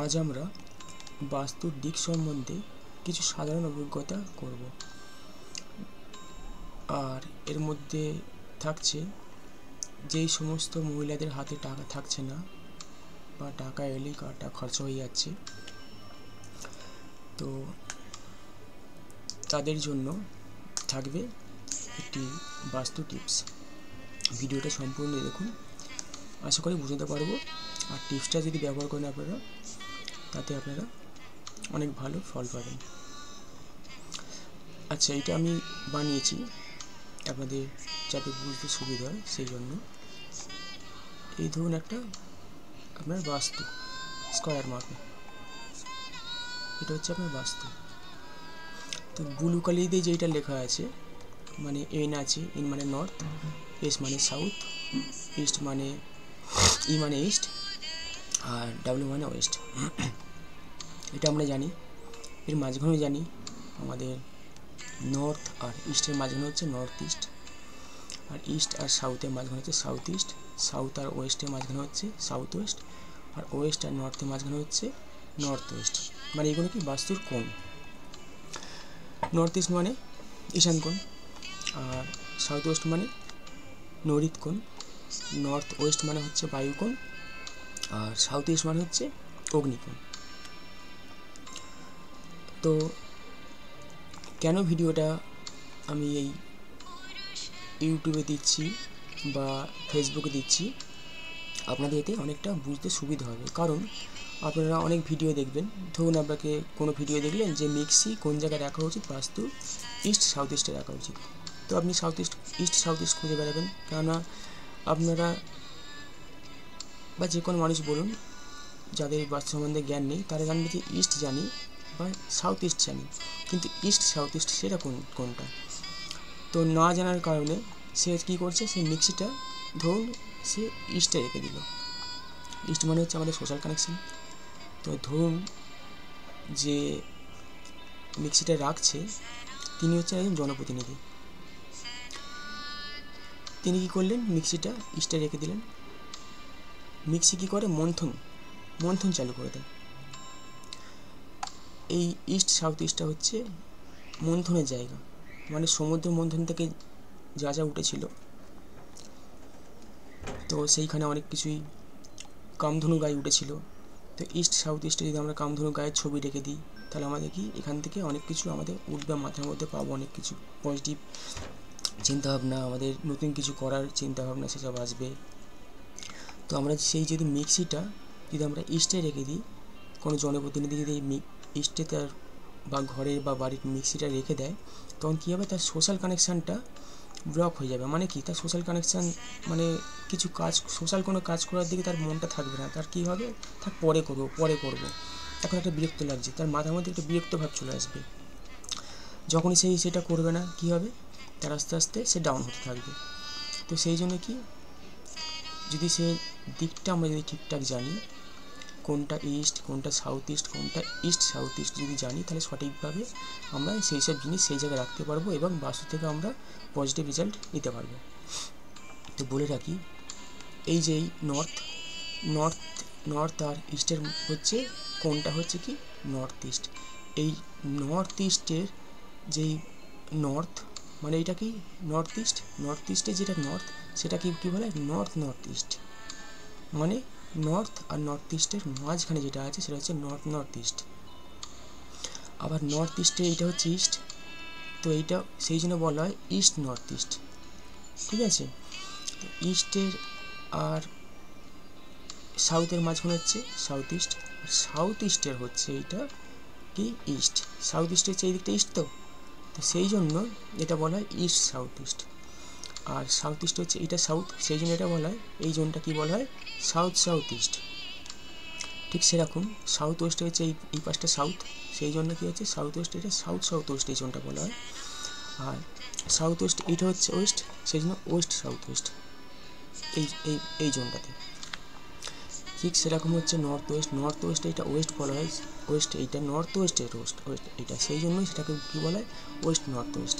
আজ আমরা বাস্তুর দিক সম্বন্ধে কিছু সাধারণ অভিজ্ঞতা করব, আর এর মধ্যে থাকছে যেই সমস্ত মহিলাদের হাতে টাকা থাকছে না বা টাকা এলেই টাকা খরচা হয়ে যাচ্ছে, তো তাদের জন্য থাকবে একটি বাস্তু টিপস। ভিডিওটা সম্পূর্ণ দেখুন, আশা করি বুঝতে পারবো। আর টিপসটা যদি ব্যবহার করেন আপনারা, তাতে আপনারা অনেক ভালো ফল পাবেন। আচ্ছা, এটা আমি বানিয়েছি আপনাদের যাতে বুঝতে সুবিধা হয় সেই জন্য। এই ধরুন একটা আপনার বাস্তু স্কোয়ার মাপে, এটা হচ্ছে আপনার বাস্তু। তো ব্লু কালি দিয়ে যেটা লেখা আছে, মানে এন আছে, এন মানে নর্থ, এস মানে সাউথ, ইস্ট মানে ই মানে ইস্ট, আর ডাব্লিউ মানে ওয়েস্ট। এটা আমরা জানি। এর মাঝখানে জানি আমাদের নর্থ আর ইস্টের মাঝখানে হচ্ছে নর্থ ইস্ট, আর ইস্ট আর সাউথের মাঝখানে হচ্ছে সাউথ ইস্ট, সাউথ আর ওয়েস্টের মাঝখানে হচ্ছে সাউথ ওয়েস্ট, আর ওয়েস্ট আর নর্থের মাঝখানে হচ্ছে নর্থ ওয়েস্ট। মানে এগুলো কি বাস্তুর কোণ। নর্থ ইস্ট মানে ঈশান কোণ, আর সাউথ ওয়েস্ট মানে নৈঋত কোণ, নর্থ ওয়েস্ট মানে হচ্ছে বায়ুকোণ, আর সাউথ ইস্ট মানে হচ্ছে অগ্নিকোণ। তো কেন ভিডিওটা আমি এই ইউটিউবে দিচ্ছি বা ফেসবুকে দিচ্ছি, আপনাদের এতে অনেকটা বুঝতে সুবিধা হবে। কারণ আপনারা অনেক ভিডিও দেখবেন, ধরুন আপনাকে কোনো ভিডিও দেখলেন যে মিক্সি কোন জায়গায় রাখা উচিত, বাস্তু ইস্ট সাউথ ইস্টে রাখা উচিত। তো আপনি ইস্ট সাউথ ইস্ট খুঁজে বেড়াবেন, কেননা আপনারা বা যে কোনো মানুষ বলুন যাদের বাস্তু সম্বন্ধে জ্ঞান নেই, তারা জানবে যে ইস্ট জানি বা সাউথ ইস্ট জানি, কিন্তু ইস্ট সাউথ ইস্ট সেটা কোনটা। তো না জানার কারণে সে কী করছে, সে মিক্সিটা ধরুন সে ইস্টে রেখে দিল। ইস্ট মানে হচ্ছে আমাদের সোশ্যাল কানেকশন। তো ধরুন যে মিক্সিটা রাখছে তিনি হচ্ছেন একজন জনপ্রতিনিধি। তিনি কী করলেন, মিক্সিটা ইস্টে রেখে দিলেন। মিক্সি কী করে, মন্থন চালু করে দেয়। এই ইস্ট সাউথ ইস্টটা হচ্ছে মন্থনের জায়গা, মানে সমুদ্র মন্থন থেকে যা যা উঠেছিল, তো সেইখানে অনেক কিছুই কামধনু গায়ে উঠেছিল। তো ইস্ট সাউথ ইস্টে যদি আমরা কামধনু গায়ের ছবি রেখে দিই, তাহলে আমাদের কি এখান থেকে অনেক কিছু আমাদের উঠবে, মাথার মধ্যে পাবো অনেক কিছু পজিটিভ চিন্তাভাবনা, আমাদের নতুন কিছু করার চিন্তাভাবনা সেসব আসবে। তো আমরা সেই যদি মিক্সিটা যদি আমরা ইস্টে রেখে দিই, কোনো জনপ্রতিনিধি যদি ইস্টে তার বা ঘরের বা বাড়ির মিক্সিটা রেখে দেয়, তখন কী হবে, তার সোশ্যাল কানেকশানটা ব্লক হয়ে যাবে। মানে কি, তার সোশ্যাল কানেকশান মানে কিছু কাজ, সোশ্যাল কোনো কাজ করার দিকে তার মনটা থাকবে না। তার কী হবে, তার পরে করবো, এখন একটা বিরক্ত লাগছে, তার মাথার মধ্যে একটা বিরক্ত ভাব চলে আসবে। যখনই সেটা করবে না, কী হবে, তার আস্তে আস্তে সে ডাউন হতে থাকবে। তো সেই জন্য কি, যদি সে দিকটা আমরা যদি ঠিকঠাক জানি, কোনটা ইস্ট কোনটা সাউথ ইস্ট, কোনটা ইস্ট সাউথ ইস্ট যদি জানি, তাহলে সঠিকভাবে আমরা সেই সব জিনিস সেই জায়গায় রাখতে পারবো এবং বাস্তু থেকে আমরা পজিটিভ রেজাল্ট নিতে পারবো। তো বলে রাখি, এই যে নর্থ আর ইস্টের হচ্ছে কোনটা হচ্ছে কি নর্থ ইস্ট। এই নর্থ ইস্টের যেই নর্থ মানে এটা কি নর্থ ইস্টে যেটা নর্থ, সেটা কি বলে নর্থ ইস্ট। মানে নর্থ আর নর্থ ইস্টের মাঝখানে যেটা আছে সেটা হচ্ছে নর্থ ইস্ট। আবার নর্থ ইস্টে এইটা হচ্ছে ইস্ট, তো এইটা সেই জন্য বলা হয় ইস্ট নর্থ ইস্ট। ঠিক আছে, তো ইস্টের আর সাউথের মাঝখানে হচ্ছে সাউথ ইস্ট, আর সাউথ ইস্টের হচ্ছে এইটা কি ইস্ট। সাউথ ইস্ট হচ্ছে এই দিকটা ইস্ট, তো সেই জন্য এটা বলা হয় ইস্ট সাউথ ইস্ট। আর সাউথ ইস্ট হচ্ছে এটা সাউথ, সেই জন্য এটা বলা হয়, এই জোনটা কি বলা হয়, সাউথ ইস্ট। ঠিক সেরকম সাউথ ওয়েস্টে হচ্ছে এই পাশটা সাউথ, সেই জন্য কী হচ্ছে সাউথ ওয়েস্ট, এটা সাউথ ওয়েস্ট এই জোনটা বলা হয়। আর সাউথ ওয়েস্ট এটা হচ্ছে ওয়েস্ট, সেই জন্য ওয়েস্ট সাউথ ওয়েস্ট এই জোনটাতে। ঠিক সেরকম হচ্ছে নর্থ ওয়েস্ট এটা ওয়েস্ট বলা হয়, ওয়েস্ট এইটা নর্থ ওয়েস্টের ওয়েস্ট এটা, সেই জন্যই সেটাকে কী বলা হয়, ওয়েস্ট নর্থ ওয়েস্ট।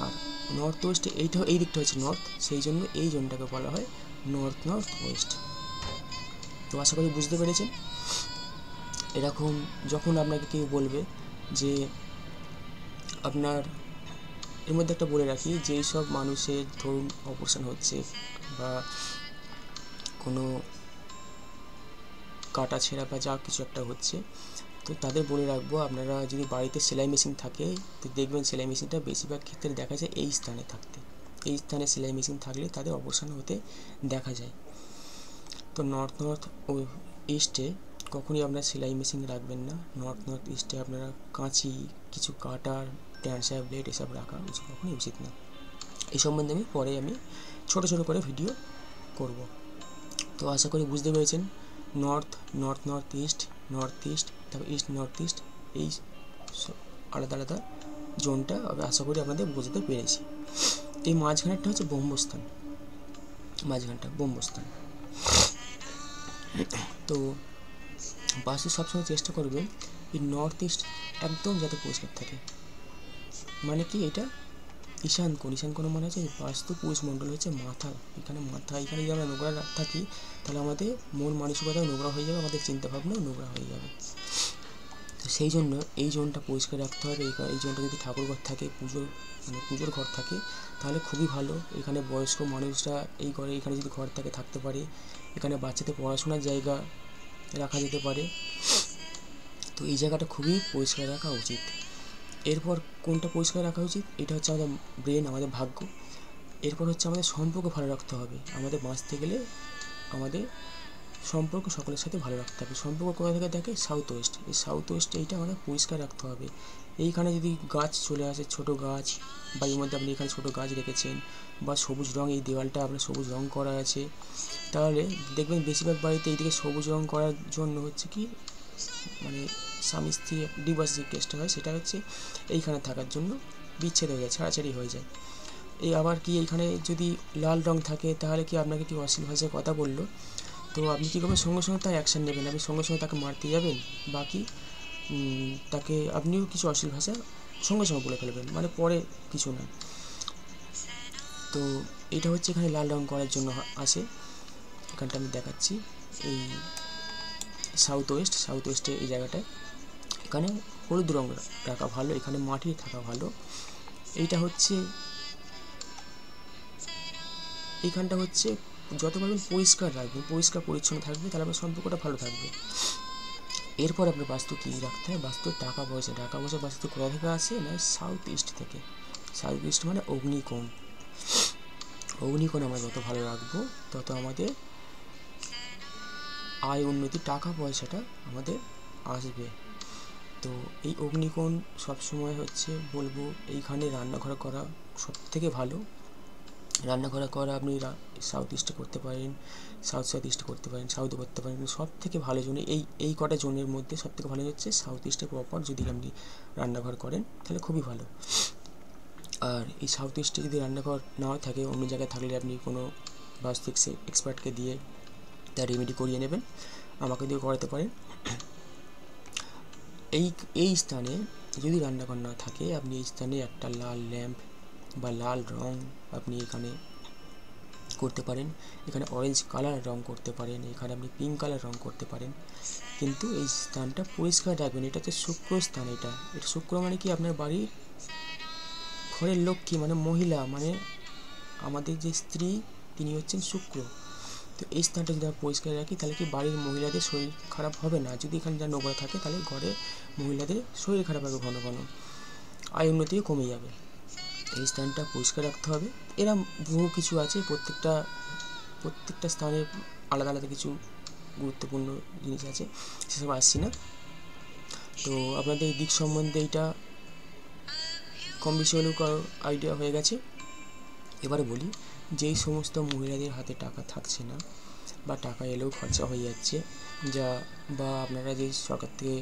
আর নর্থ ওয়েস্টে এইটা এই দিকটা হচ্ছে নর্থ, সেই জন্য এই জোনটাকে বলা হয় নর্থ ওয়েস্ট। তো আশা করি বুঝতে পেরেছেন। এরকম যখন আপনাকে কেউ বলবে যে আপনার, এর মধ্যে একটা বলে রাখি, যেই সব মানুষের ধরুন অপারেশন হচ্ছে বা কোনো কাটা ছেঁড়া বা যা কিছু একটা হচ্ছে, তো তাদের বলে রাখবো আপনারা যদি বাড়িতে সেলাই মেশিন থাকে তো দেখবেন সেলাই মেশিনটা বেশিরভাগ ক্ষেত্রে দেখা যায় এই স্থানে থাকতে, এই স্থানে সেলাই মেশিন থাকলে তাদের অপারেশন হতে দেখা যায়। তো নর্থ ও ইস্টে কখনই আপনারা সেলাই মেশিন রাখবেন না। নর্থ ইস্টে আপনারা কাঁচি, কিছু কাটার, ট্যান্সার ব্লেড এসব রাখা কখনই উচিত না। এই সম্বন্ধে আমি পরে ছোটো ছোটো করে ভিডিও করব। তো আশা করি বুঝতে পেরেছেন নর্থ ইস্ট, তারপর ইস্ট নর্থ ইস্ট, এই আলাদা আলাদা জোনটা আশা করি আপনাদের বুঝতে পেরেছি। এই মাঝখানেরটা হচ্ছে ব্রহ্মস্থান, মাঝখানটা ব্রহ্মস্থান। তো বাস্তু সবসময় চেষ্টা করবেন এই নর্থ ইস্ট একদম যাতে পরিষ্কার থাকে। মানে কি এটা ঈশান কোণ মানে হচ্ছে বাস্তু পুরুষ মণ্ডল হচ্ছে মাথা, এখানে যদি আমরা নোংরা থাকি তাহলে আমাদের মন মানসিকতাও নোংরা হয়ে যাবে, আমাদের চিন্তাভাবনাও নোংরা হয়ে যাবে। তো সেই জন্য এই জোনটা পরিষ্কার রাখতে হবে। এই জোনটা যদি ঠাকুরঘর থাকে, পুজোর ঘর থাকে তাহলে খুবই ভালো। এখানে বয়স্ক মানুষরা এখানে যদি ঘর থাকে থাকতে পারে। এখানে বাচ্চাদের পড়াশোনার জায়গা রাখা যেতে পারে। তো এই জায়গাটা খুবই পরিষ্কার রাখা উচিত। এরপর কোনটা পরিষ্কার রাখা উচিত, এটা হচ্ছে আমাদের ব্রেন, আমাদের ভাগ্য। এরপর হচ্ছে আমাদের সম্পর্ক ভালো রাখতে হবে। আমাদের বাঁচতে গেলে আমাদের সম্পর্ক সকলের সাথে ভালো রাখতে হবে। সম্পর্ক কোথা থেকে দেখে, সাউথ ওয়েস্ট। এই সাউথ ওয়েস্ট এইটা আমাদের পরিষ্কার রাখতে হবে। এইখানে যদি গাছ চলে আসে, ছোটো গাছ, বা এর মধ্যে আপনি এখানে ছোটো গাছ রেখেছেন, বা সবুজ রঙ, এই দেওয়ালটা আপনার সবুজ রঙ করা আছে, তাহলে দেখবেন বেশিরভাগ বাড়িতে এইদিকে সবুজ রঙ করার জন্য হচ্ছে কি, মানে স্বামী স্ত্রী ডিভোর্স যে কেসটা হয় সেটা হচ্ছে এইখানে থাকার জন্য বিচ্ছেদ হয়ে যায়, ছাড়াছাড়ি হয়ে যায়। এই আবার কি এইখানে যদি লাল রঙ থাকে তাহলে কি আপনাকে কি অশ্লীল ভাষায় কথা বললো, তো আপনি কী করবেন, সঙ্গে সঙ্গে তার অ্যাকশান নেবেন। আপনি সঙ্গে সঙ্গে তাকে মারতে যাবেন, বাকি তাকে আপনিও কিছু অশ্লীল ভাষা সঙ্গে সঙ্গে বলে ফেলবেন, মানে পরে কিছু না। তো এটা হচ্ছে এখানে লাল রঙ করার জন্য আসে। এখানটা আমি দেখাচ্ছি, এই সাউথ ওয়েস্টে এই জায়গাটায় এখানে হলুদ রঙ রাখা ভালো, এখানে মাটি থাকা ভালো। এইটা হচ্ছে, এইখানটা হচ্ছে যত পারবেন পরিষ্কার রাখবেন, পরিষ্কার পরিচ্ছন্ন থাকবে, তাহলে আপনার সম্পর্কটা ভালো থাকবে। এরপর আপনার বাস্তু কী রাখতে হয়, বাস্তু টাকা পয়সা বাস্তু কোথা থেকে আসে না, সাউথ ইস্ট থেকে। সাউথ ইস্ট মানে অগ্নিকোণ আমরা যত ভালো রাখবো তত আমাদের আয় উন্নতি, টাকা পয়সাটা আমাদের আসবে। তো এই অগ্নিকোণ সবসময় হচ্ছে বলবো এইখানে রান্নাঘর করা সব থেকে ভালো। রান্নাঘর করা আপনি সাউথ ইস্টে করতে পারেন, সাউথ ইস্টে করতে পারেন, সাউথে করতে পারেন। সব থেকে ভালো জোন এই কটা জোনের মধ্যে সব থেকে ভালো হচ্ছে সাউথ ইস্টে প্রপার যদি আপনি রান্নাঘর করেন তাহলে খুবই ভালো। আর এই সাউথ ইস্টে যদি রান্নাঘর নাও থাকে, অন্য জায়গায় থাকলে আপনি কোনো বাস্তু এক্সপার্টকে দিয়ে তার রেমেডি করিয়ে নেবেন, আমাকে দিয়ে করাতে পারেন। এই স্থানে যদি রান্নাঘর না থাকে, আপনি এই স্থানে একটা লাল ল্যাম্প বা লাল রং আপনি এখানে করতে পারেন। এখানে অরেঞ্জ কালার রং করতে পারেন, এখানে আপনি পিঙ্ক কালার রং করতে পারেন। কিন্তু এই স্থানটা পরিষ্কার রাখবেন। এটা হচ্ছে শুক্র স্থান। এটা শুক্র মানে কি, আপনার বাড়ির ঘরের লক্ষ্মী, মানে মহিলা, মানে আমাদের যে স্ত্রী তিনি হচ্ছেন শুক্র। তো এই স্থানটা যদি আমরা পরিষ্কার রাখি তাহলে কি বাড়ির মহিলাদের শরীর খারাপ হবে না। যদি এখানে যা নোংরা থাকে তাহলে ঘরে মহিলাদের শরীর খারাপ হবে, ঘন ঘন আয় উন্নতিও কমে যাবে। এই স্থানটা পরিষ্কার রাখতে হবে। এরম বহু কিছু আছে, প্রত্যেকটা স্থানে আলাদা আলাদা কিছু গুরুত্বপূর্ণ জিনিস আছে, সেসব আসছি না। তো আপনাদের এই দিক সম্বন্ধে এইটা কম বেশি হলেও আইডিয়া হয়ে গেছে। এবারে বলি, যেই সমস্ত মহিলাদের হাতে টাকা থাকছে না বা টাকা এলেও খরচা হয়ে যাচ্ছে, বা আপনারা যে সরকার থেকে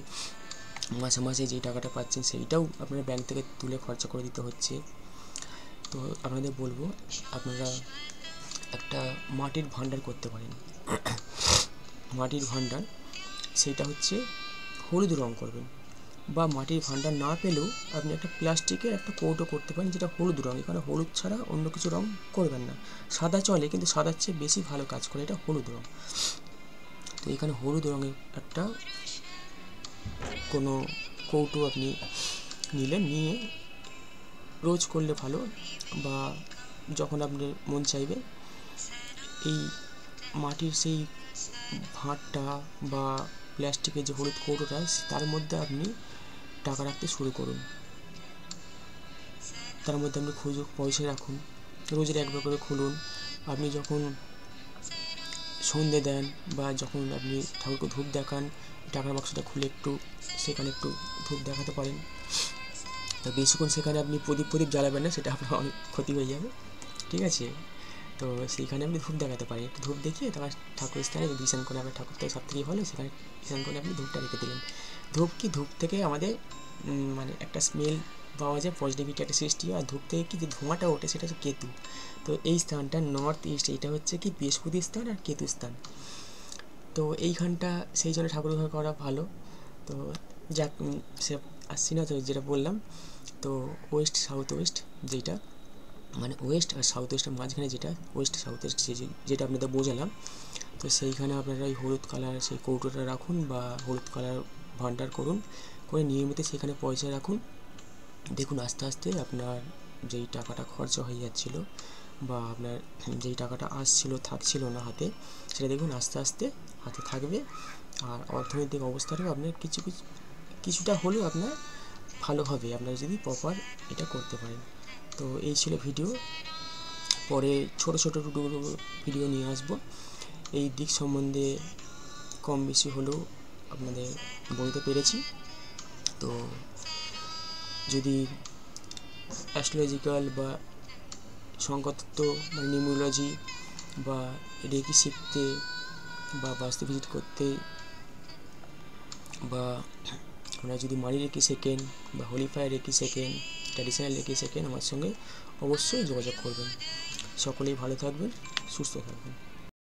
মাসে মাসে যে টাকাটা পাচ্ছেন সেইটাও আপনারা ব্যাংক থেকে তুলে খরচা করে দিতে হচ্ছে, তো আপনাদের বলবো আপনারা একটা মাটির ভাণ্ডার করতে পারেন। মাটির ভাণ্ডার, সেটা হচ্ছে হলুদ রং করবেন, বা মাটির ভাণ্ডার না পেলেও আপনি একটা প্লাস্টিকের একটা কৌটো করতে পারেন যেটা হলুদ রং। এখানে হলুদ ছাড়া অন্য কিছু রং করবেন না। সাদা চলে, কিন্তু সাদার চেয়ে বেশি ভালো কাজ করে এটা হলুদ রং। তো এখানে হলুদ রঙের একটা কোনো কৌটো আপনি নিলেন, নিয়ে রোজ করলে ভালো, বা যখন আপনার মন চাইবে এই মাটির সেই ভাঁড়টা বা প্লাস্টিকের যে হলুদ কৌটোটা তার মধ্যে আপনি টাকা রাখতে শুরু করুন। তার মধ্যে আপনি পয়সা রাখুন, রোজের একবার করে খুলুন। আপনি যখন সন্ধে দেন বা যখন আপনি ঠাকুরকে ধূপ দেখান, টাকার বাক্সটা খুলে সেখানে একটু ধূপ দেখাতে পারেন। তো বেশিক্ষণ সেখানে আপনি প্রদীপ জ্বালাবেন না, সেটা আপনার অনেক ক্ষতি হয়ে যাবে, ঠিক আছে? তো সেইখানে আপনি ধূপ দেখাতে পারেন, একটু ধূপ দেখিয়ে তারপর ঠাকুরের স্থানে যদি ঈশান কোণে, আপনার ঠাকুর তো সব থেকে ভালো, সেখানে ঈশান কোণে আপনি ধূপটা রেখে দিলেন। ধূপ থেকে আমাদের মানে একটা স্মেল পাওয়া যায়, পজিটিভিটি একটা সৃষ্টি হয়। আর ধূপ থেকে কি যে ধোঁয়াটা ওঠে সেটা হচ্ছে কেতু। তো এই স্থানটা নর্থ ইস্ট, এটা হচ্ছে কি বৃহস্পতির স্থান আর কেতু স্থান। তো এইখানটা সেই জন্য ঠাকুর ঘর করা ভালো। তো যাক, সে আসছি না, তো যেটা বললাম, তো ওয়েস্ট সাউথ ওয়েস্ট যেটা মানে ওয়েস্ট আর সাউথ ওয়েস্টের মাঝখানে যেটা ওয়েস্ট সাউথ ওয়েস্ট যেটা আপনাদের বোঝালাম, তো সেইখানে আপনারা এই হলুদ কালার সেই কৌটোটা রাখুন বা হলুদ কালার ভান্ডার করুন, করে নিয়মিত সেখানে পয়সা রাখুন। দেখুন আস্তে আস্তে আপনার যেই টাকাটা খরচা হয়ে যাচ্ছিলো বা আপনার যেই টাকাটা থাকছিল না হাতে, সেটা দেখুন আস্তে আস্তে হাতে থাকবে। আর অর্থনৈতিক অবস্থাটাও আপনার কিছুটা হলেও আপনার ভালো হবে, আপনারা যদি প্রপার এটা করতে পারেন। তো এই ছিল ভিডিও। পরে ছোটো ভিডিও নিয়ে আসবো এই দিক সম্বন্ধে, কম বেশি হলেও আপনাদের বলতে পেরেছি। তো যদি অ্যাস্ট্রোলজিক্যাল বা সংখ্যাতত্ত্ব মানে নিউমোলজি বা রেকি শিখতে বা বাস্তু ভিজিট করতে, বা আপনারা যদি মানি রেকি শেখেন বা হোলিফায়ার রেকি শেখেন, ট্র্যাডিশনাল রেকি শেখেন, আমার সঙ্গে অবশ্যই যোগাযোগ করবেন। সকলেই ভালো থাকবেন, সুস্থ থাকবেন।